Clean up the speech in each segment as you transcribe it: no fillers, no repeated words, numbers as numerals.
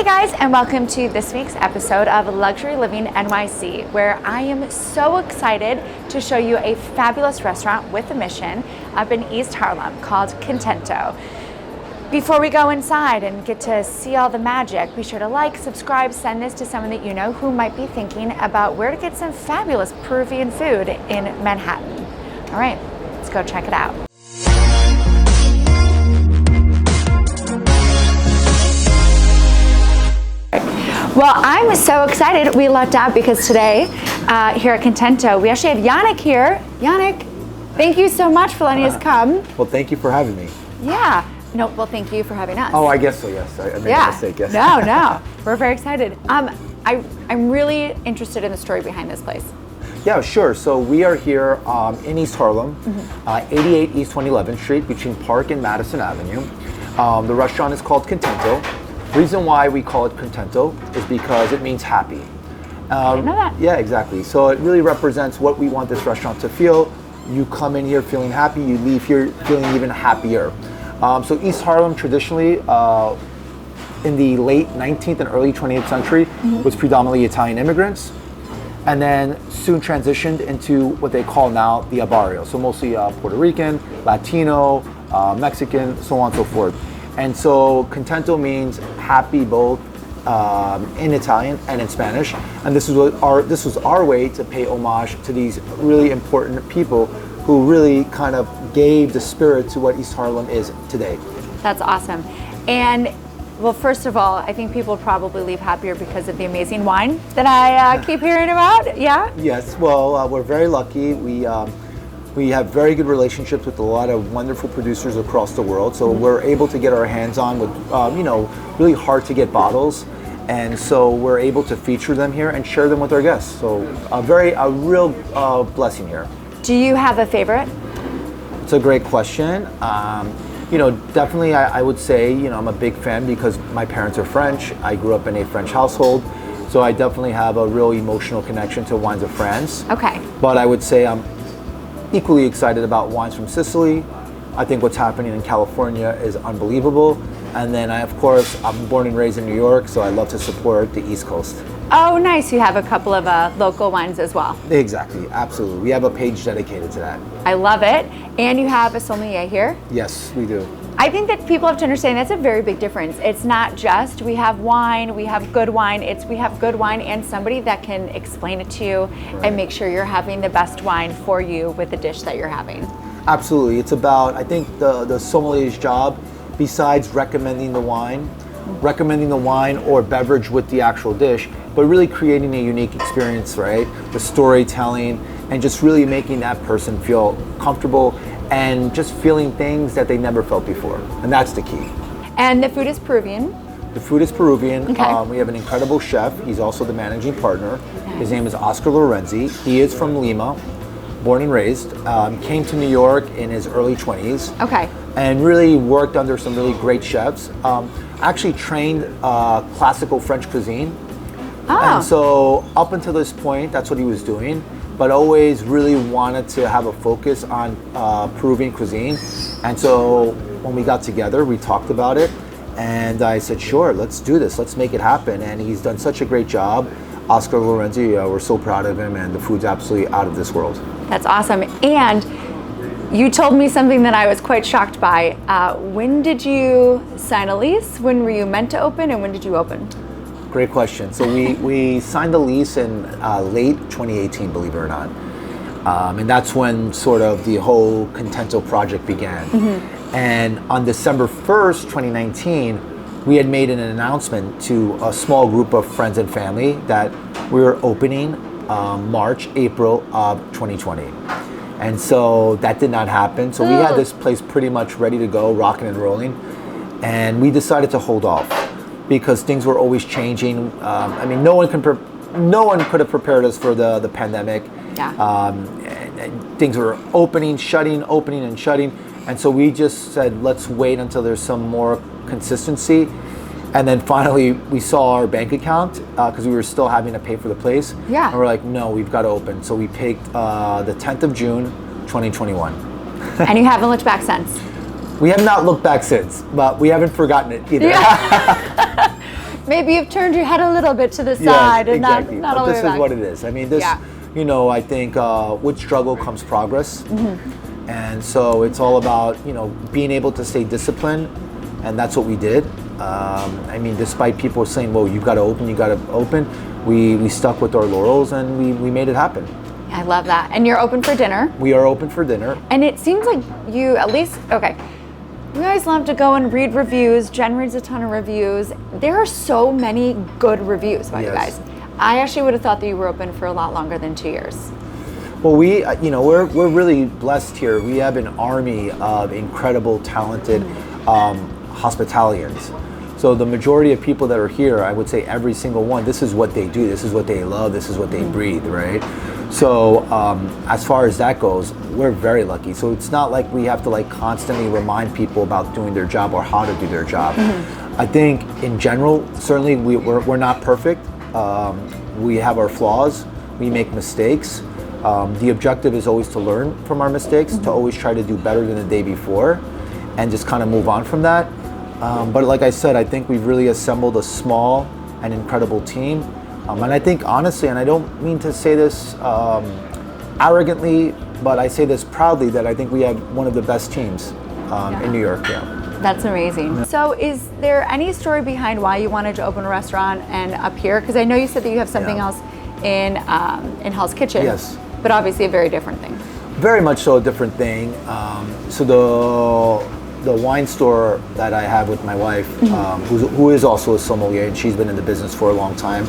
Hey guys, and welcome to this week's episode of Luxury Living NYC, where I am so excited to show you a fabulous restaurant with a mission up in East Harlem called Contento. Before we go inside and get to see all the magic, be sure to like, subscribe, send this to someone that you know who might be thinking about where to get some fabulous Peruvian food in Manhattan. All right, let's go check it out. Well, I'm so excited. We lucked out because today here at Contento, we actually have Yannick here. Yannick, thank you so much for letting us come. Well, thank you for having me. Yeah. No, well, thank you for having us. Oh, I guess so, yes. I made a mistake, yes. No. We're very excited. I'm really interested in the story behind this place. Yeah, sure. So we are here in East Harlem, 88 East 111th Street between Park and Madison Avenue. The restaurant is called Contento. The reason why we call it Contento is because it means happy. I didn't know that. Yeah, exactly. So it really represents what we want this restaurant to feel. You come in here feeling happy, you leave here feeling even happier. So East Harlem traditionally, in the late 19th and early 20th century, was predominantly Italian immigrants, and then soon transitioned into what they call now the barrio. So mostly Puerto Rican, Latino, Mexican, so on and so forth. And so Contento means happy both in Italian and in Spanish. And this was our way to pay homage to these really important people who really kind of gave the spirit to what East Harlem is today. That's awesome. And well, first of all, I think people probably leave happier because of the amazing wine that I keep hearing about. Yeah? Yes, well, we're very lucky. We have very good relationships with a lot of wonderful producers across the world. So we're able to get our hands on with, really hard to get bottles. And so we're able to feature them here and share them with our guests. So a real blessing here. Do you have a favorite? It's a great question. Definitely I would say, I'm a big fan because my parents are French. I grew up in a French household. So I definitely have a real emotional connection to wines of France. Okay. But I would say I'm equally excited about wines from Sicily. I think what's happening in California is unbelievable. And then I'm born and raised in New York, so I love to support the East Coast. Oh, nice. You have a couple of local wines as well. Exactly, absolutely. We have a page dedicated to that. I love it. And you have a sommelier here? Yes, we do. I think that people have to understand that's a very big difference. It's not just we have wine, we have good wine. It's we have good wine and somebody that can explain it to you and make sure you're having the best wine for you with the dish that you're having. Absolutely. It's about, I think, the sommelier's job, besides recommending the wine or beverage with the actual dish, but really creating a unique experience, right? The storytelling and just really making that person feel comfortable and just feeling things that they never felt before. And that's the key. And the food is Peruvian? The food is Peruvian. Okay. We have an incredible chef. He's also the managing partner. Nice. His name is Oscar Lorenzi. He is from Lima, born and raised. Came to New York in his early 20s. Okay. And really worked under some really great chefs. Actually trained classical French cuisine. Oh. And so up until this point, that's what he was doing, but always really wanted to have a focus on Peruvian cuisine. And so when we got together, we talked about it, and I said, sure, let's do this, let's make it happen. And he's done such a great job. Oscar Lorenzi, we're so proud of him, and the food's absolutely out of this world. That's awesome. And you told me something that I was quite shocked by. When did you sign a lease? When were you meant to open, and when did you open? Great question. So we signed the lease in late 2018, believe it or not. And that's when sort of the whole Contento project began. And on December 1st, 2019, we had made an announcement to a small group of friends and family that we were opening March, April of 2020. And so that did not happen. So we had this place pretty much ready to go, rocking and rolling. And we decided to hold off because things were always changing. No one could have prepared us for the pandemic. Yeah. Things were opening, and shutting. And so we just said, let's wait until there's some more consistency. And then finally we saw our bank account because we were still having to pay for the place. Yeah. And we're like, no, we've got to open. So we picked the 10th of June, 2021. And you haven't looked back since? We have not looked back since, but we haven't forgotten it either. Yeah. maybe you've turned your head a little bit to the Yes, side and exactly. not all the way This back. is what it is. I mean, this, you know, I think with struggle comes progress. And so it's all about, you know, being able to stay disciplined. And that's what we did. I mean, despite people saying, well, you got to open, we stuck with our laurels and we made it happen. I love that. And you're open for dinner. We are open for dinner. And it seems like you at least, okay, you guys love to go and read reviews. Jen reads a ton of reviews. There are so many good reviews about you guys. I actually would have thought that you were open for a lot longer than 2 years. Well, we, you know, we're really blessed here. We have an army of incredible, talented hospitalians. So the majority of people that are here, I would say every single one, this is what they do, this is what they love, this is what they breathe, right? So as far as that goes, we're very lucky. So it's not like we have to like constantly remind people about doing their job or how to do their job. I think in general, certainly we're not perfect. We have our flaws, we make mistakes. The objective is always to learn from our mistakes, to always try to do better than the day before and just kind of move on from that. But like I said, I think we've really assembled a small and incredible team. And I think honestly, and I don't mean to say this arrogantly, but I say this proudly, that I think we have one of the best teams in New York. That's amazing. So is there any story behind why you wanted to open a restaurant and up here? Because I know you said that you have something else in Hell's Kitchen. Yes. But obviously a very different thing. Very much so a different thing. So the wine store that I have with my wife, who is also a sommelier, and she's been in the business for a long time.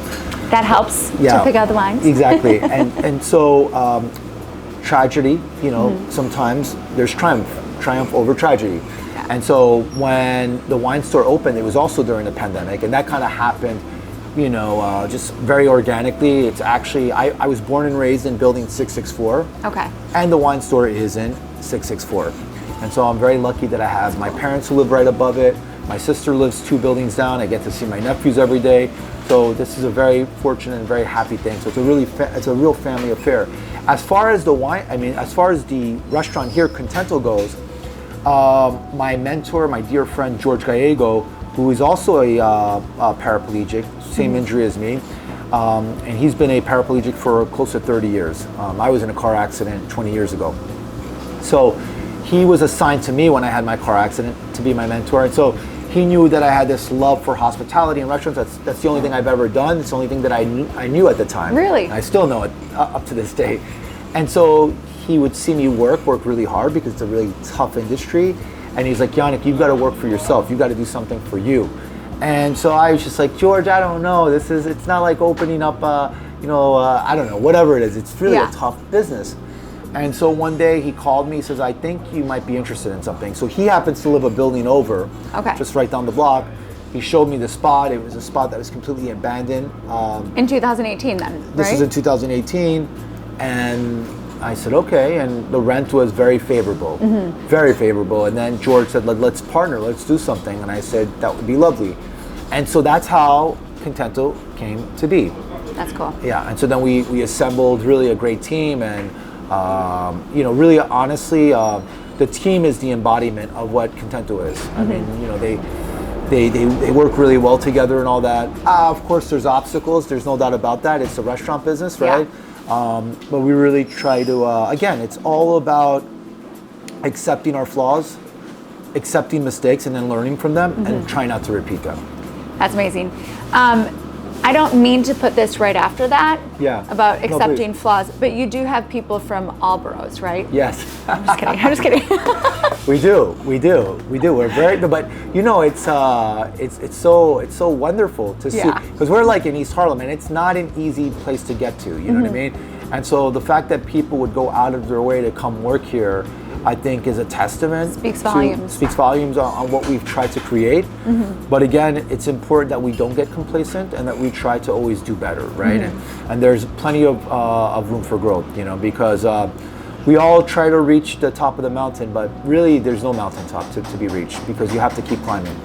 That helps to pick out the wines. Exactly. and so tragedy, you know, sometimes there's triumph over tragedy. And so when the wine store opened, it was also during the pandemic, and that kind of happened, you know, just very organically. It's actually, I was born and raised in building 664. Okay. And the wine store is in 664. And so I'm very lucky that I have my parents who live right above it. My sister lives 2 buildings down. I get to see my nephews every day. So this is a very fortunate and very happy thing. So it's a real family affair. As far as the wine, as far as the restaurant here, Contento goes, my mentor, my dear friend George Gallego, who is also a paraplegic, same injury as me, and he's been a paraplegic for close to 30 years. I was in a car accident 20 years ago. So he was assigned to me when I had my car accident to be my mentor, and so he knew that I had this love for hospitality and restaurants. That's the only thing I've ever done. It's the only thing that I knew at the time. Really? And I still know it up to this day. And so he would see me work really hard because it's a really tough industry. And he's like, Yannick, you've got to work for yourself. You've got to do something for you. And so I was just like, George, I don't know. It's not like opening up, I don't know, whatever it is. It's really a tough business. And so one day he called me, he says, I think you might be interested in something. So he happens to live a building over, just right down the block. He showed me the spot. It was a spot that was completely abandoned. In 2018 then, right? This is in 2018. And I said, okay. And the rent was very favorable, very favorable. And then George said, let's partner, let's do something. And I said, that would be lovely. And so that's how Contento came to be. That's cool. Yeah, and so then we assembled really a great team, and really honestly, the team is the embodiment of what Contento is. I mean, they work really well together and all that. Of course, there's obstacles. There's no doubt about that. It's a restaurant business, right? But we really try to. Again, it's all about accepting our flaws, accepting mistakes, and then learning from them, and try not to repeat them. That's amazing. I don't mean to put this right after that, about accepting flaws, but you do have people from all boroughs, right? Yes. I'm just kidding. We do. We're very good, but it's so wonderful to see, because we're like in East Harlem, and it's not an easy place to get to. You know what I mean? And so the fact that people would go out of their way to come work here, I think, is a testament. Speaks volumes on what we've tried to create. But again, it's important that we don't get complacent and that we try to always do better, right? And there's plenty of room for growth, because we all try to reach the top of the mountain, but really there's no mountaintop to be reached, because you have to keep climbing.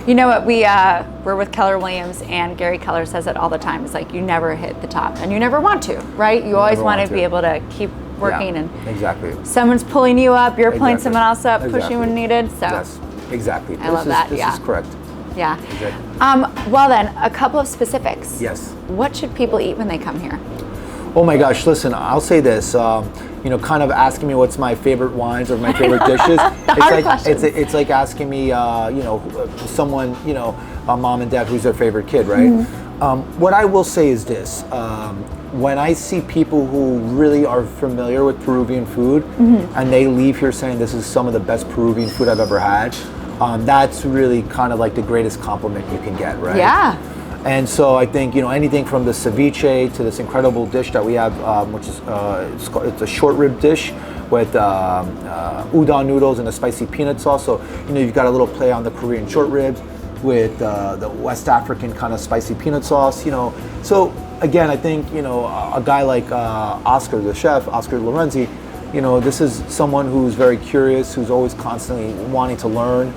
You know what, we're with Keller Williams, and Gary Keller says it all the time. It's like, you never hit the top, and you never want to, right? You always want to be able to keep working, and someone's pulling you up, you're pulling someone else up, pushing when needed. So yes, exactly. I love that. This is correct. Yeah. Exactly. Well then, a couple of specifics. Yes. What should people eat when they come here? Oh my gosh, listen, I'll say this, kind of asking me what's my favorite wines or my favorite dishes. It's like asking me, someone, a mom and dad, who's their favorite kid, right? Mm-hmm. What I will say is this, when I see people who really are familiar with Peruvian food, mm-hmm. and they leave here saying this is some of the best Peruvian food I've ever had, that's really kind of like the greatest compliment you can get, right? Yeah. And so I think, anything from the ceviche to this incredible dish that we have, which is it's a short rib dish with udon noodles and a spicy peanut sauce. So, you've got a little play on the Korean short ribs with the West African kind of spicy peanut sauce, So again, I think, a guy like Oscar, the chef, Oscar Lorenzi, this is someone who's very curious, who's always constantly wanting to learn.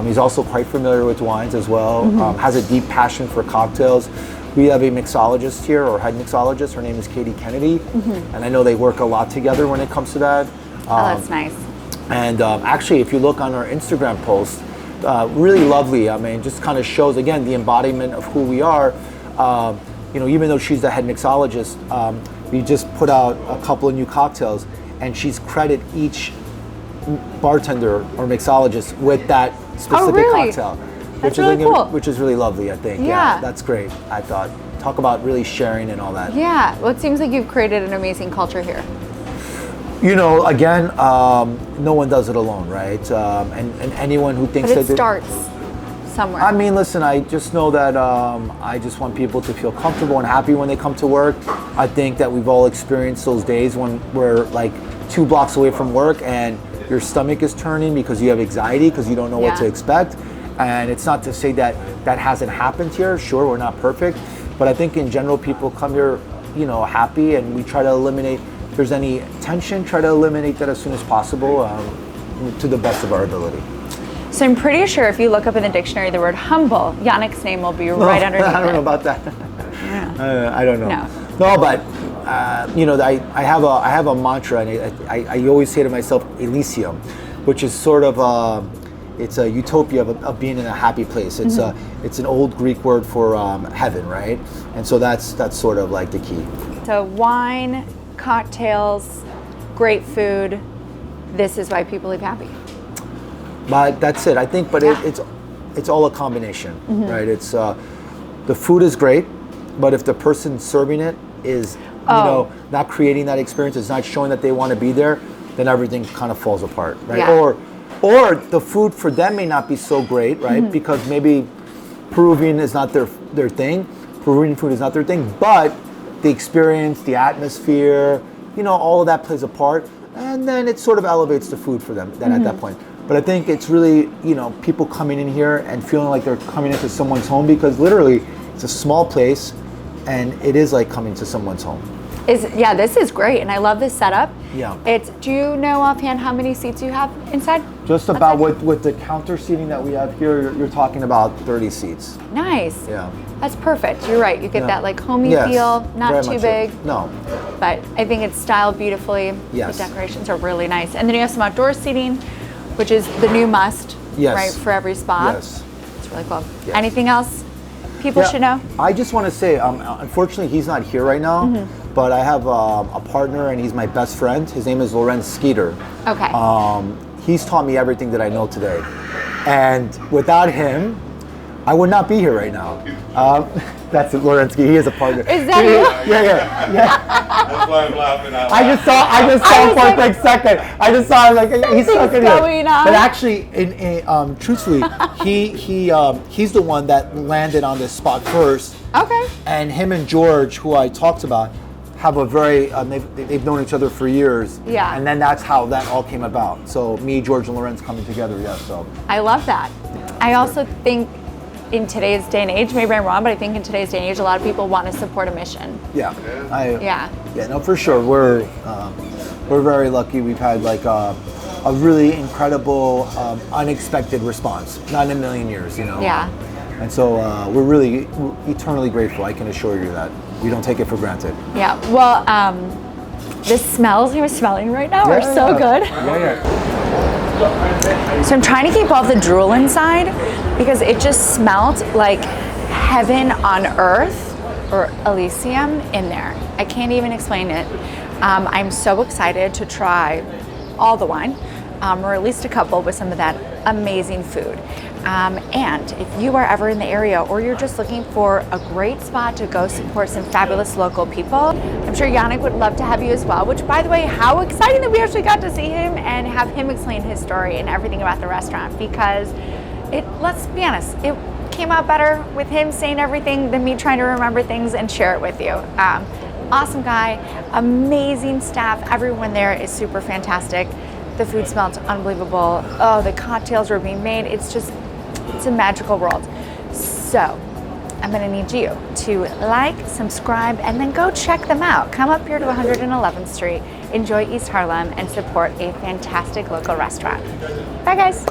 He's also quite familiar with wines as well, mm-hmm. Has a deep passion for cocktails. We have a mixologist here, or head mixologist. Her name is Katie Kennedy, mm-hmm. and I know they work a lot together when it comes to that. That's nice. And actually, if you look on our Instagram post, really lovely. I mean, just kind of shows, again, the embodiment of who we are. Even though she's the head mixologist, we just put out a couple of new cocktails, and she's credited each bartender or mixologist with that specific cocktail, which is really cool. Which is really lovely, I think. Yeah, that's great. I thought, talk about really sharing and all that. Yeah, well, it seems like you've created an amazing culture here. Again, no one does it alone, right? And anyone who thinks but it starts somewhere. I mean, listen, I just know that I just want people to feel comfortable and happy when they come to work. I think that we've all experienced those days when we're like 2 blocks away from work and your stomach is turning because you have anxiety because you don't know what to expect. And it's not to say that that hasn't happened here. Sure, we're not perfect, but I think in general people come here, happy, and we try to eliminate, if there's any tension, try to eliminate that as soon as possible, to the best of our ability. So I'm pretty sure if you look up in the dictionary the word humble, Yannick's name will be right underneath it. I don't know about that. Yeah. I don't know. No, but I have a mantra, and I always say to myself, Elysium, which is sort of it's a utopia of being in a happy place. It's mm-hmm. It's an old Greek word for heaven, right? And so that's sort of like the key. So wine, cocktails, great food. This is why people live happy. But that's it, I think. But it's all a combination, mm-hmm. right? It's the food is great, but if the person serving it is not creating that experience, it's not showing that they want to be there, then everything kind of falls apart, right? Yeah. Or the food for them may not be so great, right? Mm-hmm. Because maybe Peruvian is not their thing. Peruvian food is not their thing, but the experience, the atmosphere, all of that plays a part, and then it sort of elevates the food for them then mm-hmm. at that point. But I think it's really, people coming in here and feeling like they're coming into someone's home, because literally it's a small place and it is like coming to someone's home. This is great, and I love this setup. Yeah. Do you know offhand how many seats you have inside? Just about with the counter seating that we have here, you're talking about 30 seats. Nice. Yeah. That's perfect. You're right. You get that like homey feel, not too big. No. But I think it's styled beautifully. Yes. The decorations are really nice. And then you have some outdoor seating, which is the new must, right, for every spot. Yes. It's really cool. Yes. Anything else people should know? I just want to say, unfortunately, he's not here right now, mm-hmm. but I have a partner, and he's my best friend. His name is Lorenz Skeeter. Okay. He's taught me everything that I know today. And without him, I would not be here right now. That's it, Lorenzki. He is a partner. Is that you? Yeah. That's why I'm laughing out loud. I just saw him for a quick second. I just saw him like he's stuck in here. But actually, truthfully, he's the one that landed on this spot first. Okay. And him and George, who I talked about, have a very they've known each other for years. Yeah. And then that's how that all came about. So me, George, and Lorenz coming together. Yeah. So. I love that. I also think, in today's day and age, maybe I'm wrong, but I think in today's day and age, a lot of people want to support a mission. Yeah. Yeah, no, for sure. We're very lucky. We've had like a really incredible, unexpected response. Not in a million years, Yeah. And so we're eternally grateful. I can assure you that we don't take it for granted. Yeah. Well, the smells you're smelling right now are so good. Yeah. So I'm trying to keep all the drool inside because it just smelled like heaven on earth, or Elysium, in there. I can't even explain it. I'm so excited to try all the wine, or at least a couple with some of that amazing food. And if you are ever in the area or you're just looking for a great spot to go support some fabulous local people, I'm sure Yannick would love to have you as well, which, by the way, how exciting that we actually got to see him and have him explain his story and everything about the restaurant, because let's be honest, it came out better with him saying everything than me trying to remember things and share it with you. Awesome guy, amazing staff, everyone there is super fantastic. The food smelled unbelievable. Oh, the cocktails were being made. It's a magical world. So I'm gonna need you to like, subscribe, and then go check them out. Come up here to 111th Street, enjoy East Harlem, and support a fantastic local restaurant. Bye guys.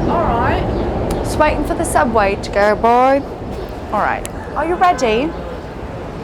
All right, just waiting for the subway to go by. All right, are you ready?